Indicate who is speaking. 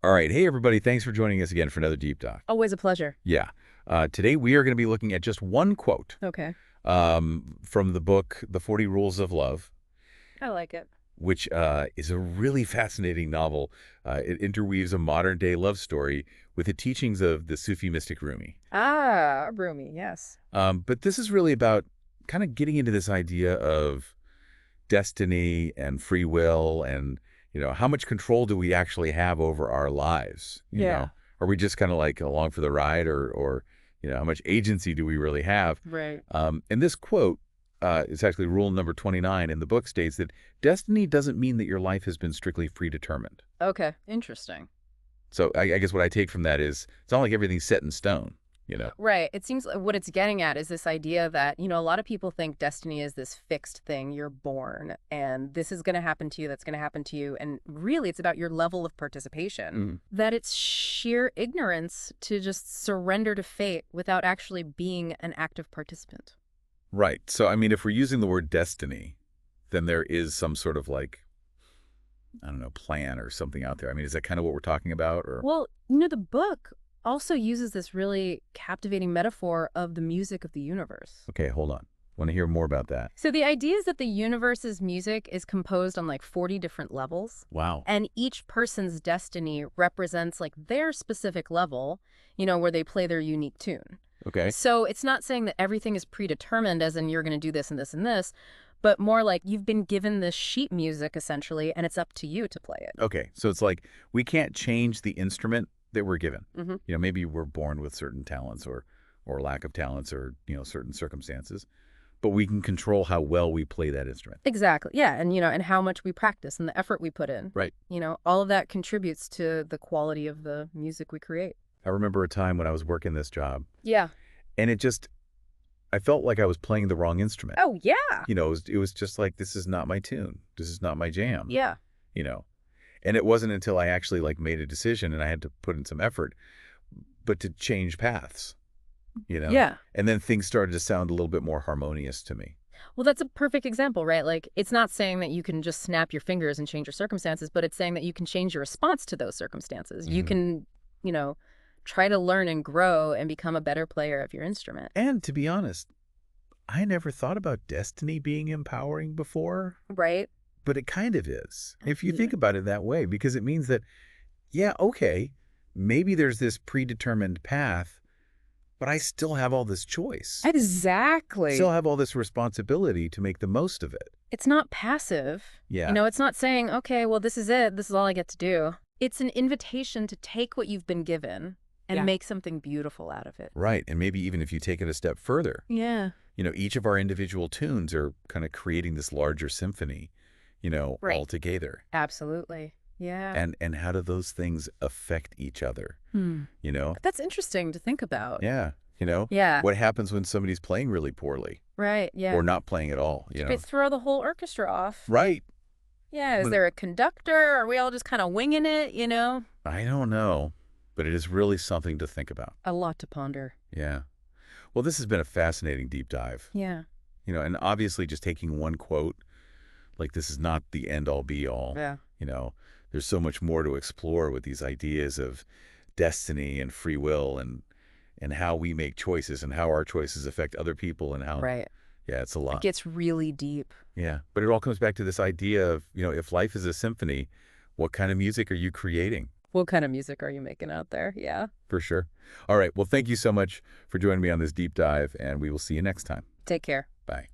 Speaker 1: All right. Hey, everybody. Thanks for joining us again for another deep dive.
Speaker 2: Always a pleasure.
Speaker 1: Yeah. Today, we are going to be looking at just one quote
Speaker 2: Okay.
Speaker 1: from the book, The 40 Rules of Love,
Speaker 2: I like it.
Speaker 1: which is a really fascinating novel. It interweaves a modern-day love story with the teachings of the Sufi mystic Rumi.
Speaker 2: Ah, roomy, yes.
Speaker 1: But this is really about kind of getting into this idea of destiny and free will and, how much control do we actually have over our lives?
Speaker 2: Yeah.
Speaker 1: Are we just kind of like along for the ride or how much agency do we really have?
Speaker 2: Right.
Speaker 1: And this quote is actually rule number 29 in the book states that destiny doesn't mean that your life has been strictly predetermined.
Speaker 2: Okay. Interesting.
Speaker 1: So I guess what I take from that is it's not like everything's set in stone.
Speaker 2: Right. It seems like what it's getting at is this idea that, a lot of people think destiny is this fixed thing. You're born and this is going to happen to you. That's going to happen to you. And really, it's about your level of participation. That it's sheer ignorance to just surrender to fate without actually being an active participant.
Speaker 1: Right. So, I mean, if we're using the word destiny, then there is some sort of like, I don't know, plan or something out there. I mean, is that kind of what we're talking about? Or
Speaker 2: Well, the book also uses this really captivating metaphor of the music of the universe.
Speaker 1: Okay, hold on. Want to hear more about that?
Speaker 2: So the idea is that the universe's music is composed on like 40 different levels.
Speaker 1: Wow.
Speaker 2: And each person's destiny represents like their specific level, where they play their unique tune.
Speaker 1: Okay.
Speaker 2: So it's not saying that everything is predetermined as in you're going to do this and this and this, but more like you've been given this sheet music essentially, and it's up to you to play it.
Speaker 1: Okay, so it's like we can't change the instrument that we're given.
Speaker 2: Mm-hmm.
Speaker 1: Maybe we're born with certain talents or lack of talents or, certain circumstances, but we can control how well we play that instrument.
Speaker 2: Exactly. Yeah. And, and how much we practice and the effort we put in.
Speaker 1: Right.
Speaker 2: All of that contributes to the quality of the music we create.
Speaker 1: I remember a time when I was working this job
Speaker 2: Yeah.
Speaker 1: and I felt like I was playing the wrong instrument.
Speaker 2: Oh, yeah.
Speaker 1: It was just like, this is not my tune. This is not my jam.
Speaker 2: Yeah.
Speaker 1: And it wasn't until I actually like made a decision and I had to put in some effort, but to change paths,
Speaker 2: Yeah.
Speaker 1: And then things started to sound a little bit more harmonious to me.
Speaker 2: Well, that's a perfect example, right? Like, it's not saying that you can just snap your fingers and change your circumstances, but it's saying that you can change your response to those circumstances. You can, try to learn and grow and become a better player of your instrument.
Speaker 1: And to be honest, I never thought about destiny being empowering before,
Speaker 2: Right?
Speaker 1: but it kind of is. If you think about it that way, because it means that, yeah, okay, maybe there's this predetermined path, but I still have all this choice.
Speaker 2: Exactly.
Speaker 1: Still have all this responsibility to make the most of it.
Speaker 2: It's not passive.
Speaker 1: Yeah.
Speaker 2: It's not saying, okay, well, this is it. This is all I get to do. It's an invitation to take what you've been given and make something beautiful out of it.
Speaker 1: Right. And maybe even if you take it a step further,
Speaker 2: Yeah.
Speaker 1: each of our individual tunes are kind of creating this larger symphony,
Speaker 2: Right.
Speaker 1: all together.
Speaker 2: Absolutely. Yeah.
Speaker 1: And how do those things affect each other?
Speaker 2: That's interesting to think about.
Speaker 1: Yeah.
Speaker 2: Yeah.
Speaker 1: What happens when somebody's playing really poorly
Speaker 2: Right. Yeah.
Speaker 1: or not playing at all,
Speaker 2: They throw the whole orchestra off.
Speaker 1: Right.
Speaker 2: Yeah. Is
Speaker 1: But-
Speaker 2: there a conductor? Are we all just kind of winging it,
Speaker 1: I don't know, but it is really something to think about.
Speaker 2: A lot to ponder.
Speaker 1: Yeah. Well, this has been a fascinating deep dive.
Speaker 2: Yeah.
Speaker 1: And obviously just taking one quote, like this is not the end all be all.
Speaker 2: Yeah.
Speaker 1: There's so much more to explore with these ideas of destiny and free will and how we make choices and how our choices affect other people and how,
Speaker 2: Right.
Speaker 1: yeah, it's a
Speaker 2: It
Speaker 1: lot.
Speaker 2: gets really deep.
Speaker 1: Yeah. But it all comes back to this idea of, if life is a symphony, what kind of music are you creating?
Speaker 2: What kind of music are you making out there? Yeah.
Speaker 1: For sure. All right. Well, thank you so much for joining me on this deep dive, and we will see you next time.
Speaker 2: Take care.
Speaker 1: Bye.